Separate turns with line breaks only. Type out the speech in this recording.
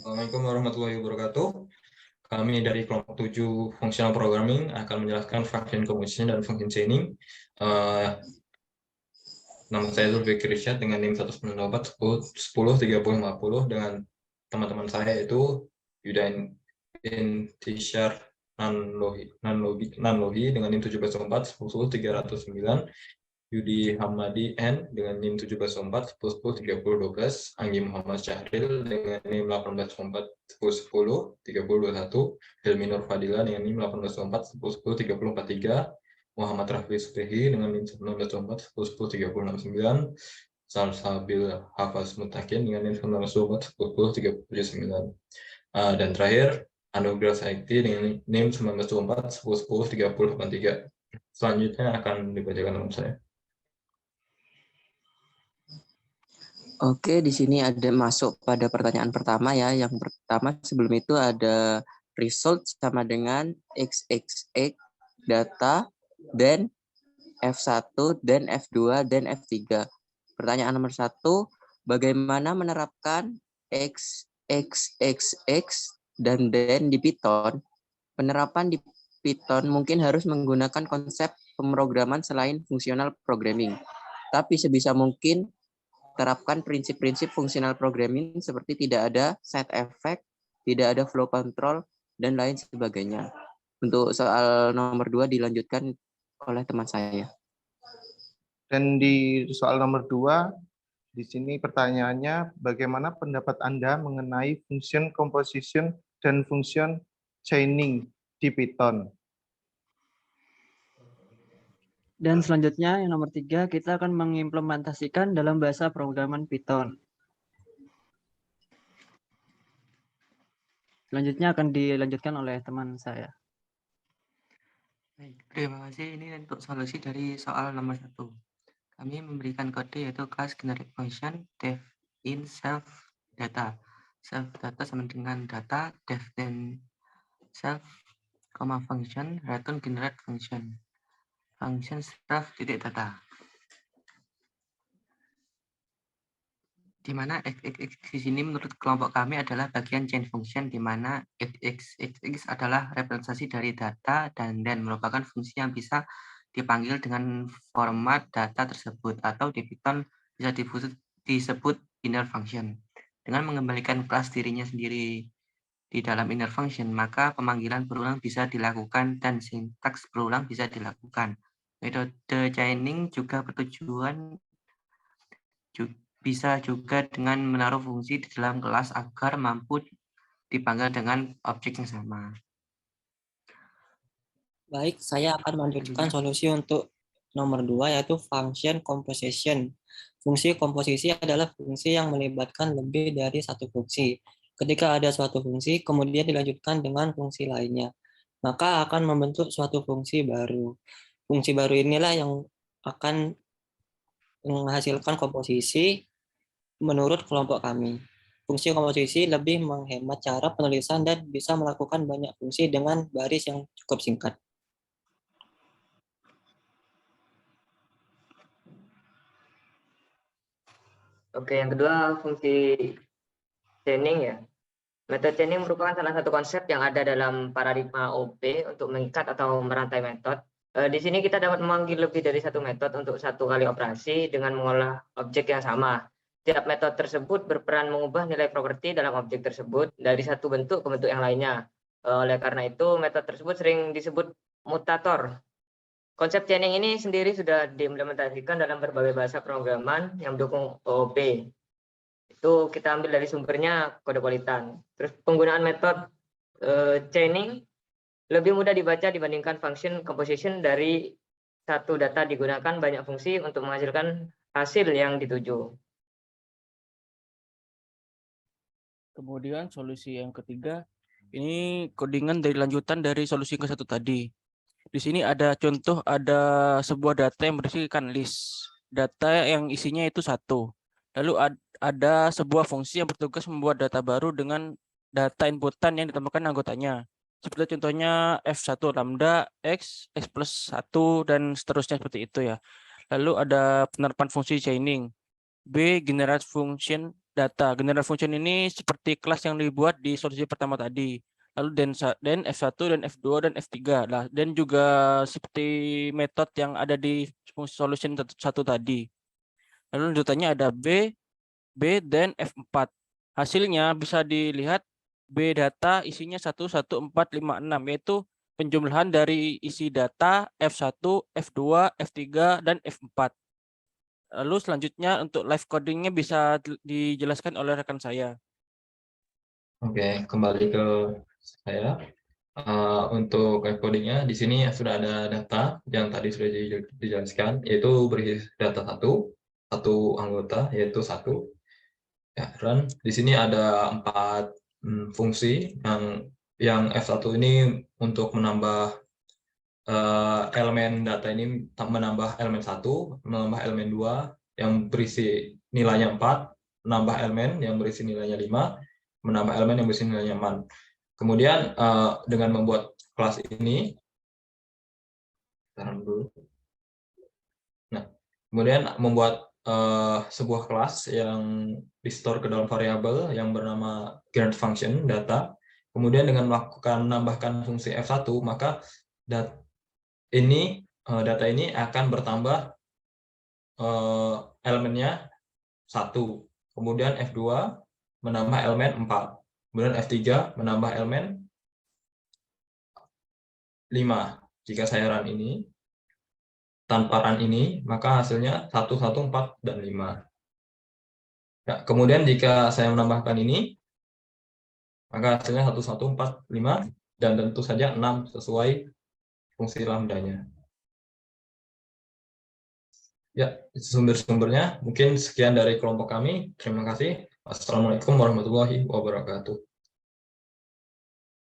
Assalamualaikum warahmatullahi wabarakatuh. Kami dari kelompok 7 Functional Programming akan menjelaskan function composition dan function chaining. Nama saya Zulfikri Irsyad dengan NIM 194 10 30 50 dengan teman-teman saya itu Yuda Intishar Nanlohi dengan NIM 1704 10 309, Yudi Hamadi N dengan NIM 1704 10 30 12, Anggi Muhammad Syahril dengan NIM 1804 10 30 21, Hilmi Nur Fadila dengan NIM 1804 10 30 43, Muhammad Rafi Sutehi dengan NIM 1904 10 30 69, Salsabil Hafaz Mutakin dengan NIM 1904 10 30 79. Dan terakhir Anugrah Saikti dengan NIM 1904 10 30 83. Selanjutnya akan dibacakan nama saya.
Oke, di sini ada masuk pada pertanyaan pertama ya. Yang pertama sebelum itu ada result sama dengan XXX data dan F1 dan F2 dan F3. Pertanyaan nomor 1, bagaimana menerapkan XXXX dan then di Python? Penerapan di Python mungkin harus menggunakan konsep pemrograman selain fungsional programming. Tapi sebisa mungkin terapkan prinsip-prinsip fungsional programming seperti tidak ada side effect, tidak ada flow control, dan lain sebagainya. Untuk soal nomor 2 dilanjutkan oleh teman saya.
Dan di soal nomor 2, di sini pertanyaannya, bagaimana pendapat Anda mengenai function composition dan function chaining di Python?
Dan selanjutnya yang nomor 3, kita akan mengimplementasikan dalam bahasa pemrograman Python. Selanjutnya akan dilanjutkan oleh teman saya.
Baik, terima kasih. Ini untuk solusi dari soal nomor 1. Kami memberikan kode yaitu class generate function def in self data. Self data sama dengan data, def dan self, function, return generate function. Function self titik data. Di mana XXX di sini menurut kelompok kami adalah bagian chain function, di mana XXX adalah representasi dari data dan then merupakan fungsi yang bisa dipanggil dengan format data tersebut, atau di Python bisa disebut inner function. Dengan mengembalikan kelas dirinya sendiri di dalam inner function, maka pemanggilan berulang bisa dilakukan dan sintaks berulang bisa dilakukan. Metode chaining juga bertujuan bisa juga dengan menaruh fungsi di dalam kelas agar mampu dipanggil dengan objek yang sama.
Baik, saya akan melanjutkan solusi untuk nomor 2 yaitu function composition. Fungsi komposisi adalah fungsi yang melibatkan lebih dari satu fungsi. Ketika ada suatu fungsi, kemudian dilanjutkan dengan fungsi lainnya, maka akan membentuk suatu fungsi baru. Fungsi baru inilah yang akan menghasilkan komposisi menurut kelompok kami. Fungsi komposisi lebih menghemat cara penulisan dan bisa melakukan banyak fungsi dengan baris yang cukup singkat.
Oke, yang kedua fungsi chaining ya. Metode chaining merupakan salah satu konsep yang ada dalam paradigma OP untuk mengikat atau merantai metode. Di sini kita dapat memanggil lebih dari satu metode untuk satu kali operasi dengan mengolah objek yang sama. Setiap metode tersebut berperan mengubah nilai properti dalam objek tersebut dari satu bentuk ke bentuk yang lainnya. Oleh karena itu, metode tersebut sering disebut mutator. Konsep chaining ini sendiri sudah diimplementasikan dalam berbagai bahasa pemrograman yang mendukung OOP. Itu kita ambil dari sumbernya kode Politan. Terus penggunaan metode chaining lebih mudah dibaca dibandingkan function composition. Dari satu data digunakan banyak fungsi untuk menghasilkan hasil yang dituju.
Kemudian solusi yang ketiga, ini codingan dari lanjutan dari solusi yang ke-1 tadi. Di sini ada contoh, ada sebuah data yang berisikan list. Data yang isinya itu 1. Lalu ada sebuah fungsi yang bertugas membuat data baru dengan data inputan yang ditambahkan anggotanya. Seperti contohnya F1 lambda, X plus 1, dan seterusnya seperti itu ya. Lalu ada penerapan fungsi chaining. B, generate function data. General function ini seperti kelas yang dibuat di solusi pertama tadi. Lalu dan F1 dan F2 dan F3. Lah, dan juga seperti metode yang ada di solution satu tadi. Lalu lanjutannya ada B, dan F4. Hasilnya bisa dilihat B data isinya 11456, yaitu penjumlahan dari isi data F1, F2, F3, dan F4. Lalu selanjutnya untuk live codingnya bisa dijelaskan oleh rekan saya.
Oke, kembali ke saya. Untuk live codingnya di sini sudah ada data yang tadi sudah dijelaskan, yaitu berisi data satu anggota, yaitu 1. Ya, dan di sini ada 4 fungsi yang F1 ini untuk menambah elemen data ini, menambah elemen 1, menambah elemen 2 yang berisi nilainya 4, menambah elemen yang berisi nilainya 5, menambah elemen yang berisi nilainya 4. Kemudian dengan membuat kelas ini, kemudian membuat sebuah kelas yang di-store ke dalam variabel yang bernama grant function data. Kemudian dengan menambahkan fungsi F1, maka data ini akan bertambah elemennya 1. Kemudian F2 menambah elemen 4. Kemudian F3 menambah elemen 5. Jika saya run ini, tanpa run ini, maka hasilnya 1, 1, 4, dan 5. Nah, kemudian jika saya menambahkan ini, maka hasilnya 1, 1, 4, 5, dan tentu saja 6 sesuai fungsi lambdanya. Ya, sumber-sumbernya mungkin sekian dari kelompok kami. Terima kasih. Assalamualaikum warahmatullahi wabarakatuh.